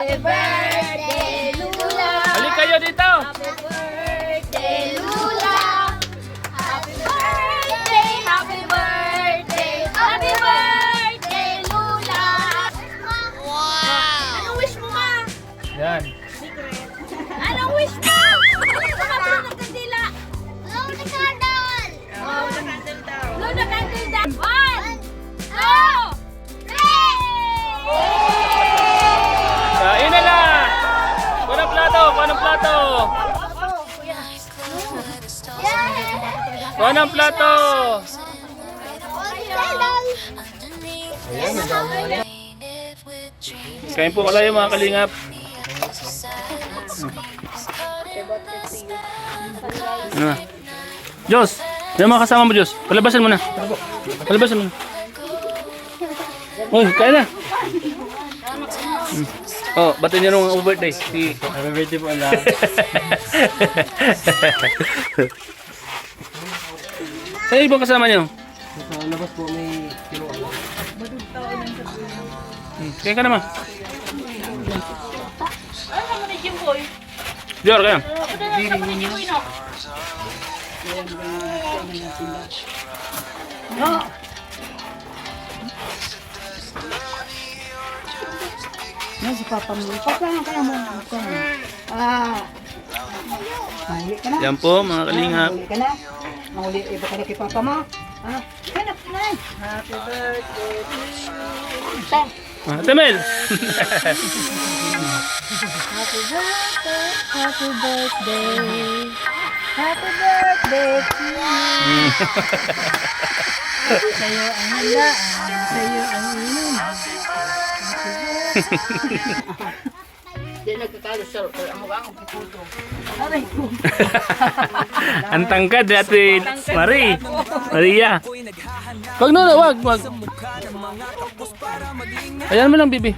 Happy birthday, Lula! Halik kayo dito! Happy birthday, Lula! Happy birthday, happy birthday, happy birthday, Lula! Wow! Anong wish mo, ma? Yan. Anong wish mo? Ano ng kandila? Blow the candle! Blow the candle down. Blow the candle down. 1, 2, 3! Kain na na! Kuha ng plato! Kuha ng plato! Kuha ng plato! Kain po kayo mga kalingap. Ano na? Diyos! Yan mga kasama mo, Diyos. Palabasan mo na. Palabasan mo na. Uy, kain na! Oh, ba't niyo nung birthday? Si happy birthday po ala. Saan ibang kasama niyo? Sa labas po may kilo. Kaya ka naman. Dior kayo. Yan si Papa mo. Papa lang kaya mo. Mahuli ka na. Yan po mga kalingap. Mahuli ka na. Mahuli iba ka na kay Papa mo. Hanap ka na. Happy birthday to you. Temel! Happy birthday. Happy birthday. Happy birthday to you. Sa'yo ang handaan. Sa'yo ang inuman. Hindi nagkakalo sir, pero ang mukha akong puputo. Aray ko. Ang tangkad natin. Maria. Wag no, wag. Ayan mo lang, bibi.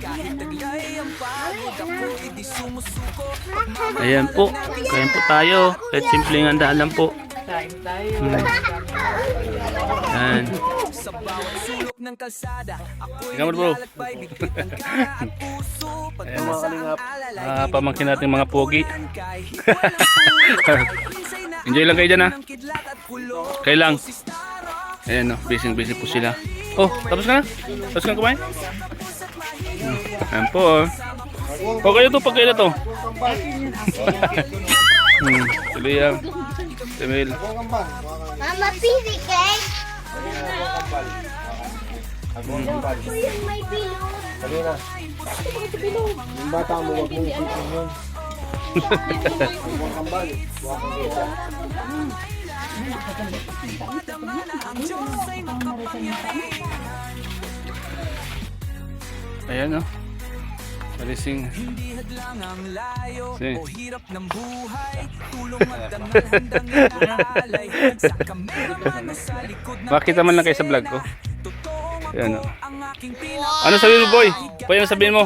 Ayan po. Kain po tayo. Kahit simpleng handaan lang po. Kain tayo. Ayan. Ikaw mo bro. Ayan mga kalingap. Pamangkin natin mga pogi. Enjoy lang kayo dyan ha. Kayo lang. Ayan o, busy po sila. Oh, tapos ka na? Tapos ka na kumain? Ayan po oh. O kayo to, pag kayo na to. Tuloy yan. Temel. Mama, pili cake! Yung may pillow. Kanina. Yung bata mo wag mong isipin yun. Huwag kambal. Huwag kang kita. Ayan o. Palising. Sige. Makita man lang kayo sa vlog ko. Ayan o. Ano sabihin mo boy? Boy, ano sabihin mo?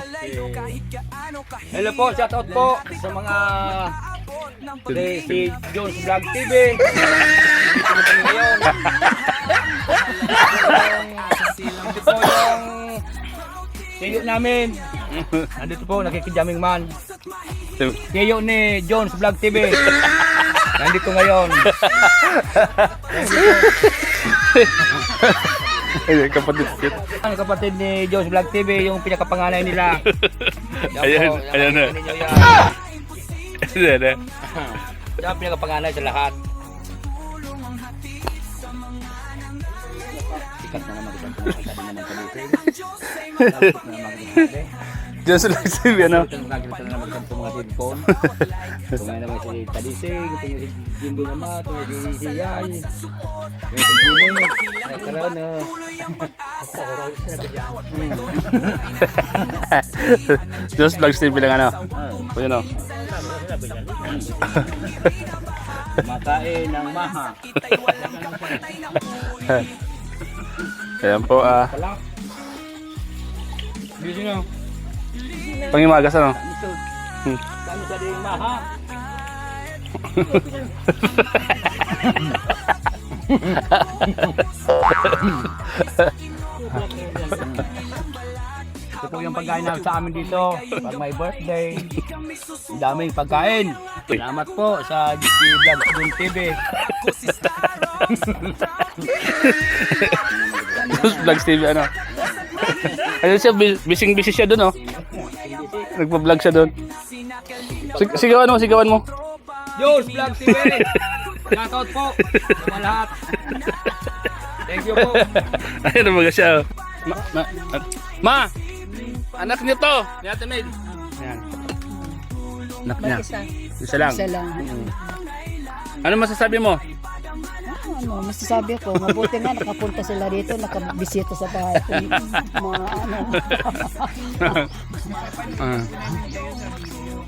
Hello po, shout out po sa mga si Jones Vlog TV. Ngayon. Ito po yung tiyo namin. Nandito po, nakikijaming man. Tiyo ni Jones Vlog TV. Nandito ngayon. Ayan, kapatid. Ang kapatid ni Jones Vlog TV, yung pinakapanganay nila. Ayan, ayan na. Ayan na. Siya ang pinakapanganay sa lahat. Sikat na naman ito. Diyan sa live stream, ano? Nakikita na naman ito mga headphone. Tumay naman si Talising, ito yung si Jimbo naman, ito yung si Yay. Yung si Jimmy, nagkaroon na. Just vlog stream bilang ano? O yun o. Makain ng maha. Ayan po Busy na. Pangimagas ano? Kami sa din maha. Ito po yung pagkain namin sa amin dito. Pag may birthday. Ang daming pagkain. Salamat po sa GT Vlog Dun TV. Vlogs TV, ano? Ayun siya, busy siya doon, oh. Nagpa-vlog siya doon. Sigawan mo, sigawan mo. Jules Vlog TV. Shoutout po sa lahat. Thank you po. Ayun, mga siya, oh. Ma! Anak niyo to! Ni Ate Maid. Ayan. Anak niya. Isa lang. Isa lang. Ano masasabi mo? Ano, masasabi ko, mabuti nga nakapunta sila dito, nakabisita sa bahay ko. Mga ano, Ah.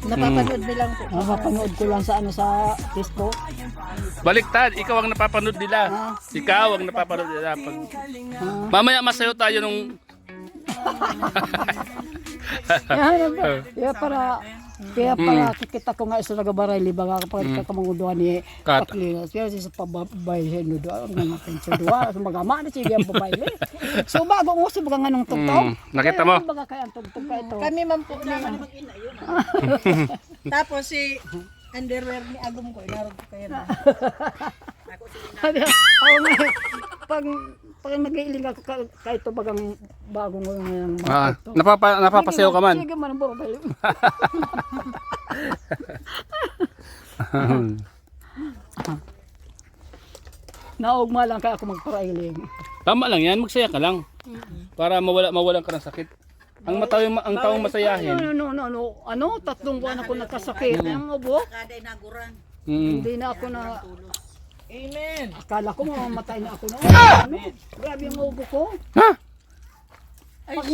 napapanood nilang po. Napapanood ko lang sa ano sa Facebook. Baliktad, ikaw ang napapanood nila. Ikaw ang napapanood nila. Mamaya masayo tayo nung... Kaya para kikita ko nga isa nagabaray liba kapag kakamanguduan ni Kat. Paklina. Kaya sa pababay sa nuduan ng natin sa duwa. Sa magama na sige ang babae. So bago mo sa baga nga nung tugtog. Nakita mo? Baga kaya ang tugtog ka ito. Kami man po na Tapos si underwear ni Agum ko, inarog ko kayo na. Ako nga, pag nag-iiling ako ka ito bagang bagong ngayon. Napapasayo ka man. Sige man ang babae. Naugma lang kaya ako magparailing. Tama lang yan, magsaya ka lang. Para mawalan ka ng sakit. Ang taong masayahin. Ano, 3 buwan ako nakasakit. Ang ubo, Kaday naguran. hindi na ako na, Amen. akala ko mamamatay na ako na. Ano, grabe yung ubo ko. Ha? Pag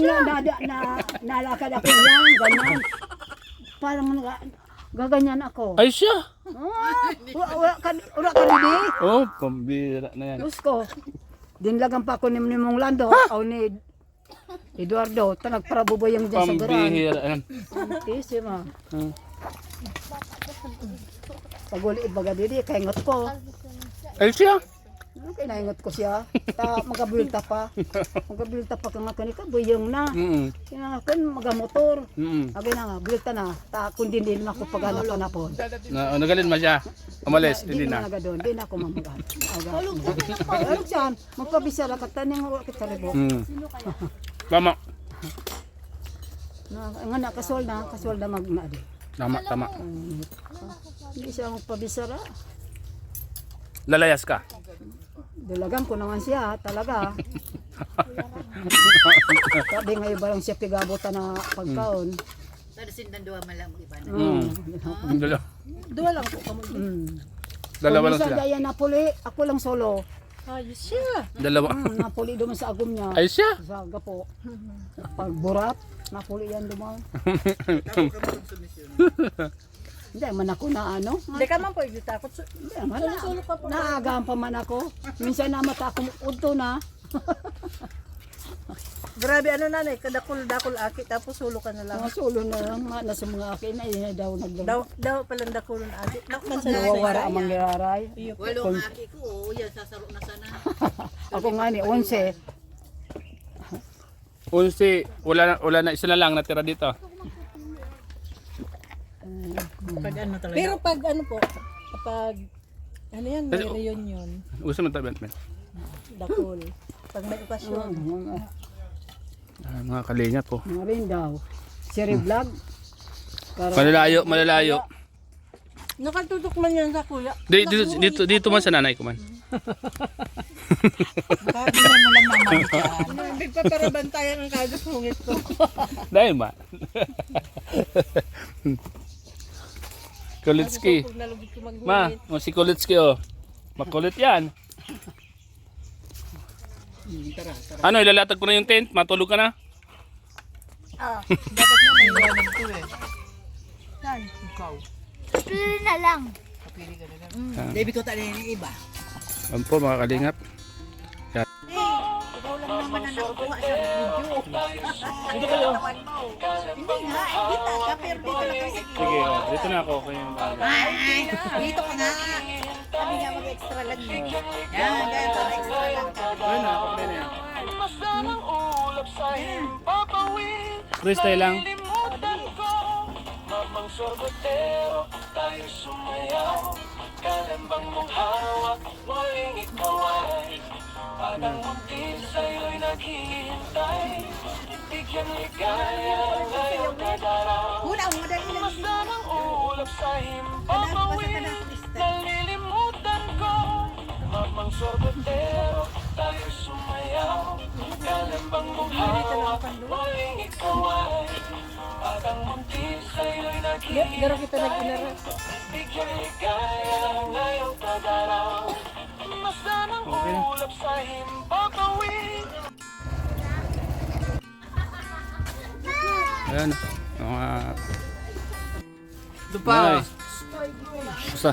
nalakad ako yan, ganyan. Parang gaganyan ako. Ay siya! Wala ka rin Oh, pambira na yan. Diyos ko. Dinlagan pa ako ni Mong Lando o ni Eduardo. Ito nagparabuboy yung dyan sa garang. Pambihira. Ayan. Antisima. Pag uli ibaga didi, kaingot ko. Ay siya! Kinaingot ko siya. Magabilta pa. Magabilta pa kang kanika, buyong na. Kinakon, magamotor. Sabi na nga, bilta na. Kundi din ako paghanap po. Nagalin mo siya. Umalis, hindi na. Hindi na ako mamagal. Ano siyan? Magpabisara ka, taning kita ribo. Tama. Nga kasol na magnaadi. Tama. Hindi siya magpabisara. Lalayas ka. Dalagan ko naman siya, talaga. Sabi ngayon ba lang siya pigabutan na pagkaon. Tadasin dan duwa malang iba na. Duwa lang po kamo. Dalawa lang Minsan sila. daya Napoli, ako lang solo. Ayos siya. Dalawa. Napoli duman sa agom niya. Ay siya! Sa gapo. Pag burat, Napoli yan duman. Hindi man ako na ano. Hindi ka man po igitakot. Hindi man naagaan pa man ako. Minsan na mata akong udto na. Grabe ano nanay, kadakol-dakol aki tapos sulo ka na lang. Mga solo na lang, nasa mga akin na yun daw nagdaw. Daw palang dakulon aki. Nakman sa Nawawara ang mangyararay. Walong aki ko, yan sasaro na sana. Ako nga ni 11. Unsi, wala na, isa na lang natira dito. Pag ano talaga. Pero pag ano po, kapag ano yan, may reunion, Gusto mo tayo, Ben? dakol. Pag may okasyon. Mga kalingap po. Mga rin daw. Siri vlog. Malalayo. Nakatutok man yan sa kuya. Dito man sa nanay ko man. Sabi na mo lang naman siya. Hindi pa para bantayan ang kadusungit ko. Dahil ba? Kulitski. Pag nalugit ko Ma, si Kulitski oh. Makulit yan. Ano, ilalatag ko na yung tent? Matulog ka na? Dapat nga may iwanan ko eh. Saan? Ikaw. Pili na lang. Kapili ka na lang. Baby ko tayo yung iba. Ano po mga kalingap? Ikaw lang naman na nakukuha sa video. Dito kayo. Hindi nga, kita ka, pero dito lang kasi. Sige, dito na ako. Ay, dito ka nga. Sabi nga mag-extra lang yun. Yan, kaya para extra lang ka. Ayun na, ako na yan. Yan. freestyle lang. Una, madali lang. Basta ka na, Krista. Garo kita nagilaro. Ayan. Mga... Ito pa. Nanay. Basta.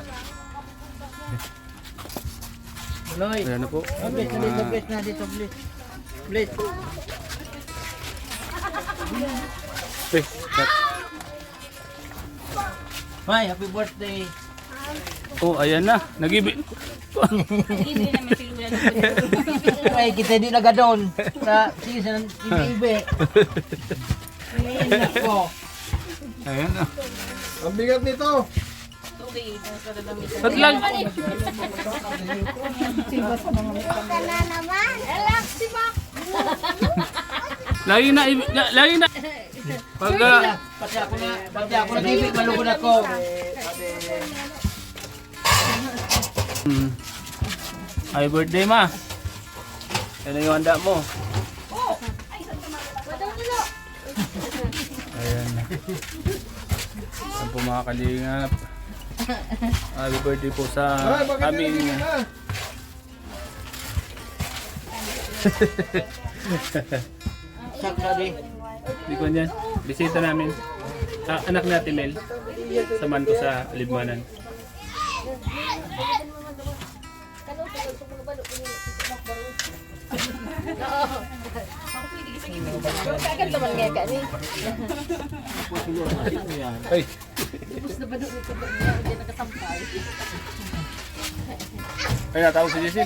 Noy. Ayan na po. Blitz na dito, blitz na dito, blitz. Blitz. Eh, cut. May, happy birthday. Oh, ayan na. Nag-ibig. Ay, kita di na gadon. Sa season, ibe-ibe. Ayan ko. Ayan na. Ang bigat nito. Ba't lang? Relax si Mac. Lagi na. Pag... Pati ako nag-ibig, malugod ako. Happy birthday, ma. Yan na yung handa mo. Ayan na. Yan po mga kalingap. Happy birthday po sa Ay, bakit aming... nalagyan na? Sak na di. Hindi ko yan. Bisita namin. Anak natin, Mel. Samahan ko sa Libmanan. Kagan naman nga ka ni. Ay! Ay, natawag si Jessil.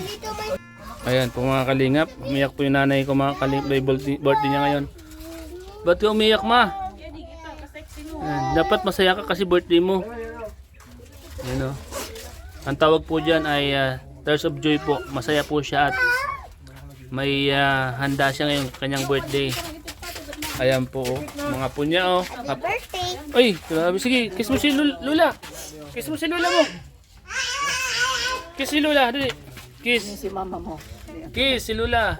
Ayan po mga kalingap. Umiyak po yung nanay ko mga kalingap. Birthday niya ngayon. Ba't ka umiyak, ma? Ayan, dapat masaya ka kasi birthday mo. Ayan o. Ang tawag po dyan ay Tears of Joy po. Masaya po siya at may handa siya ngayon kanyang birthday. Ayan po oh. Mga punya oh. Birthday. Ay, grabe. Sige, kiss mo si Lula. Kiss mo si Lula mo. Kiss si Lula, dali. Kiss. Si mama mo. Kiss si Lula.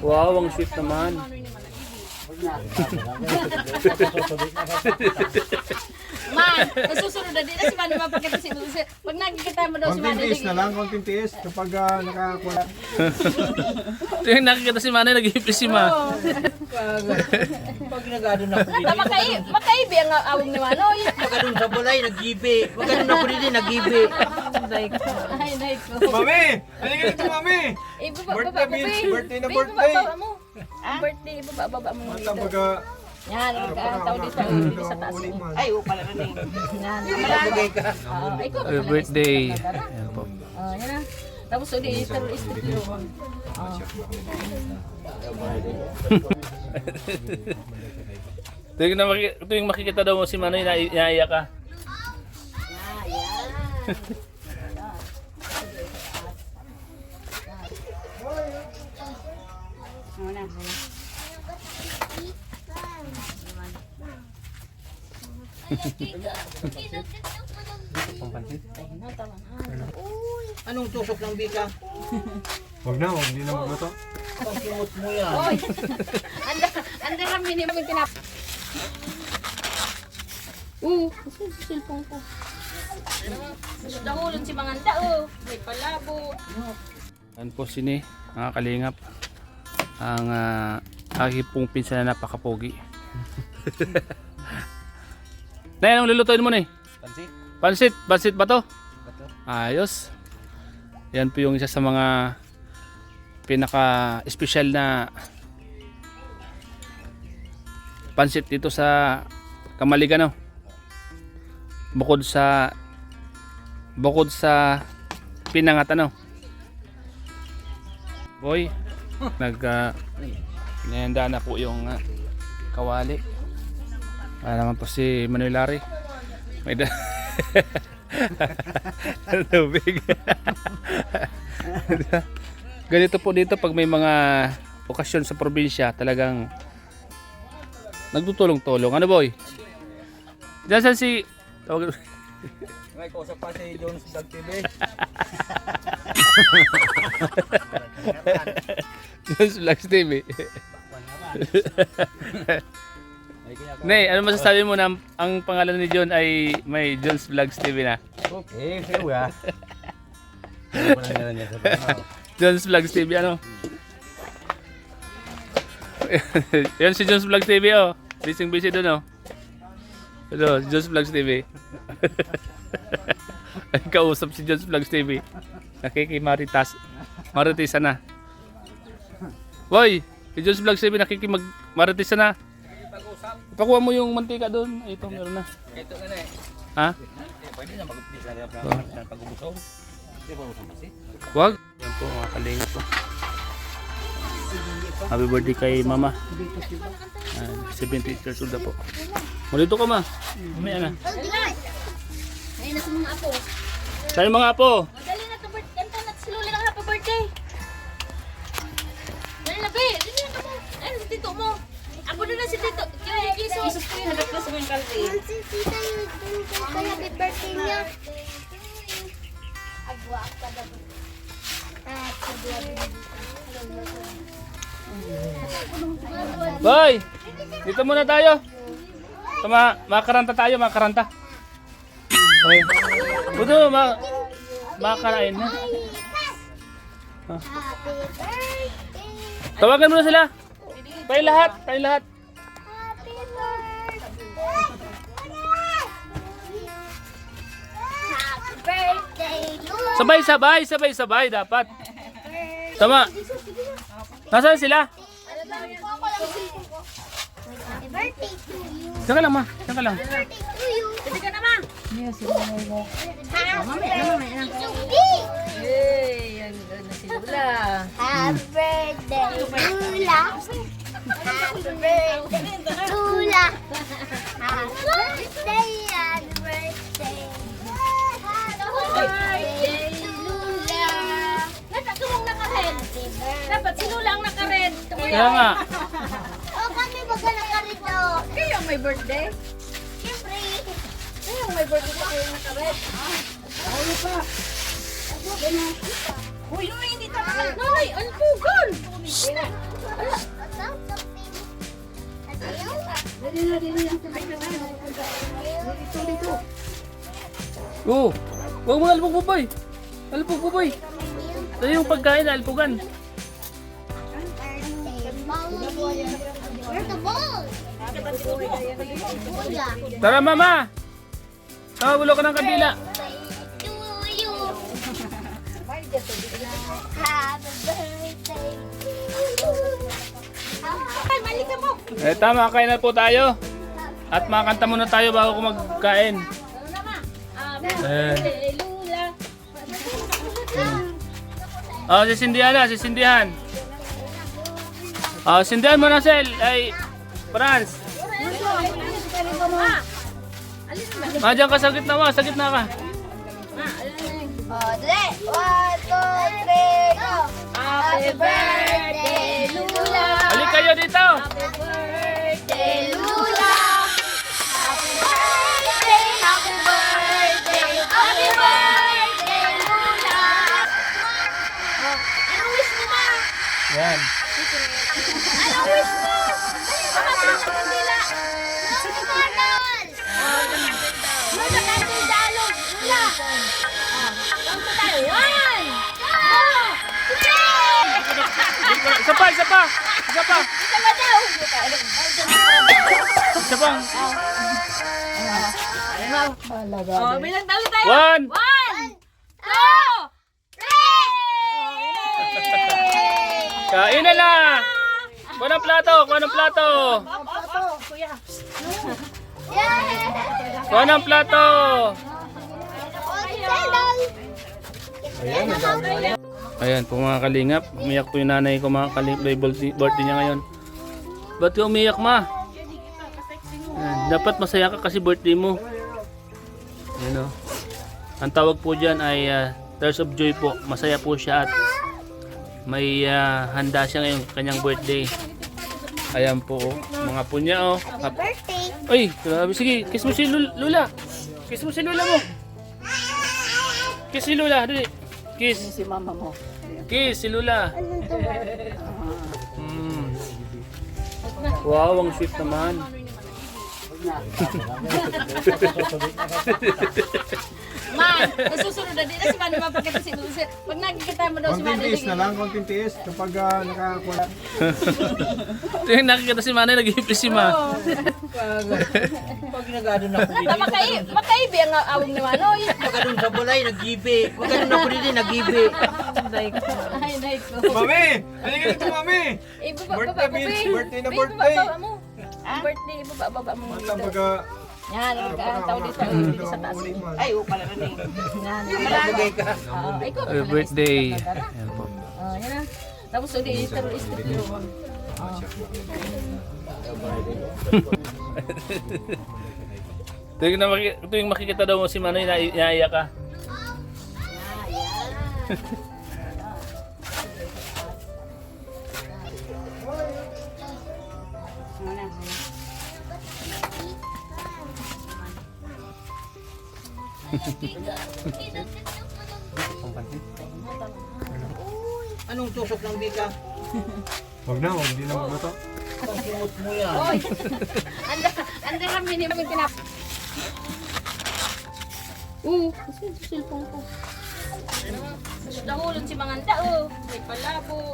Wow, ang sweet naman. Man, nasusunod na din na si Manny mapagkita si Lucy. Pag nakikita mo daw si Konting Manny, tiis na lang, konting tiis. Kapag nakakuha. Tingnan nakikita si Manay, nag-iipis si Ma. Pag nagadon ako dito. makaibi ang awang ni Manoy. Nagadon sa bulay, nag-ibe. Nagadon ako dito, nag-ibe. Ay, nay ko. Mami! Halika dito, Mami! Baba mo, Birthday na birthday. Baba mo. Birthday, baba mo Mata dito. baga... Yan, nagkataw dito sa taas. Ay, pala na rin. Yan. Malagay ka. Ay, ko. Happy birthday. Ayan po. Yan na. Tapos ulit, ito istit yun. Tuwing makikita daw mo si Manay, naiiyak ka. Anong tusok ng bika? Huwag na, hindi na magluto. Ang kimot mo yan. Anda kami ni Mami pinap. Cellphone ko. Dahulon si Manganda, may palabo. Yan po sini, mga kalingap. Ang aking pong pinsan na napakapogi. Nay, anong lulutuin mo na Pansit? Pansit ba to? Ayos. Yan po yung isa sa mga pinaka-espesyal na pansit dito sa Kamaligano. Bukod sa pinangat ano. Boy, Inihanda na po yung kawali. Para naman po si Manuel Larry. May tubig. Ganito po dito pag may mga okasyon sa probinsya, talagang nagtutulong-tulong. Ano boy? Diyan saan si... May kausap pa si Jones Vlog TV. Jones Vlogs TV. Nay, ano masasabi mo na ang pangalan ni John ay may Jones Vlogs TV na? Okay, pero ya. Ano pa nangyari niya sa pangalan? Jones Vlogs TV ano? Yan si Jones Vlogs TV oh. Busy doon oh. Ito, si Jones Vlogs TV. Ay kausap si Jones Vlogs TV. Nakikimaritas. Maritisa na. Boy, si Jones Vlogs TV nakikimaritis na. Pakuha mo yung mantika doon. Ay, ito meron na. Ito na eh. Ha? Pwede na mag-upisa na pag-ubusog. Hindi ba ubusog kasi? Wag. Yan po mga kalinga po. Happy birthday kay mama. 78 years old na po. Malito ka ma. Mamaya na. Ayun na sa mga apo. Sa mga apo. Dali na to birthday. Kanta na si Luli ng happy birthday. Dali na, be. Dali na ka. Ayun, si tito mo. Ako doon na si tito. Kaya kiso. Kisos ko yung hagap na sa mga kalti. Si tita yung kaya happy birthday niya. Agwa ka daw. Boy! Dito muna tayo. Makaranta tayo, makaranta. Okay. Buto, makarain na. Happy birthday. Tawagan mo na sila. Tayo lahat. Happy birthday. Happy birthday, Lulu. Sabay dapat. Tama. Nasaan sila? Happy birthday to you. Diyan ka lang ma. Diyan ka lang. Happy birthday to you. Dali ka na, ma. Hey, yan na si Lula. Happy birthday, Lula. Happy birthday, Lula. Happy birthday, happy birthday. Happy birthday, Lula. Nagkagawang naka-red. Dapat si Lula ang naka-red. Kaya nga. Oh, kami baga nakarito. Kayo ang may birthday? Siyempre. Kayo ang may birthday pa kayo naka-red? Uy, Noy, hindi tama. Noy, ang pugon! Oo. Huwag mo alpog buboy. Alpog buboy. Ito yung pagkain na alpogan. Where's the ball? Tara mama. Bulo ka ng kabila. To you. Happy birthday. Ay, mali ka mo. Tama, kain na po tayo. At makanta muna tayo bago ko magkain. Ano na, ma? Birthday, Lula. Sisindihan. Sindihan mo na, Sel. Ay, Franz. Diyan ka sa gitna mo. Sa gitna ka. Dali. 1, 2, 3, go. Happy birthday, Lula. Balik kayo dito. Happy birthday, Lula. Happy birthday. Happy birthday. Happy birthday, Lula. Anong wish mo, ma? Yan. Anong wish mo? Dali ka sa kandila. Lula Cardal. Lula, kandil dalog. Lula. Kanto tayo. 1, 2, 3. Isa pa. Isa ba daw? Isa pa. Oh, bilang talo tayo. 1. 1, 2, 3. Kain na lang. Kuha ng plato. Kuha ng plato. Cardal. Ayan, ang dami. Ayan po mga kalingap. Umiyak po yung nanay ko mga kalingap. Birthday niya ngayon. Ba't ka umiyak ma? Ayan, dapat masaya ka kasi birthday mo. Ayan o. Ang tawag po dyan ay Tears of Joy po. Masaya po siya at may handa siya ngayong kanyang birthday. Ayan po oh. Mga po niya oh. Birthday. Ay, grabe. Sige, kiss mo si Lula. Kiss mo si Lula mo. Kiss si Lula. Dali. Kiss. Si mama mo. Kiss si Lula. Wow, ang sweet naman. Man, nasusunod na din na si Manny mapagkita si Lucy. Pag nakikita mo daw si Konting Manny, tiis na lang, konting tiis. Kapag nakakuha. Tingnan nakikita si Manay, nag-iipis si Ma. Pag ginagado na ako dito. makaibi ang awang ni Manoy. Pagkadun sa balay, nag-ibi. Pagkadun ako dito, nag-ibi. Ay, naik ko. Mami! Halika dito, mami! Birthday, birthday na birthday. Birthday, ibaba mo. Mata baga... Yan, nagkataon dito. Dito sa taas. Ay, pala na rin. Yan. Nagpagay ka. Ikaw. Happy birthday. Ayan po. Yan na. Tapos ulit, terroristic yun. Tuwing makikita daw mo si Manay, naiiyak ka. Anong tusok ng bika? Huwag na, hindi na magluto. Ang simot mo yan. Oy! Anda kami ni Mami Tinap. Kasi yung cellphone ko. Nahulog si Manganda, May palabo.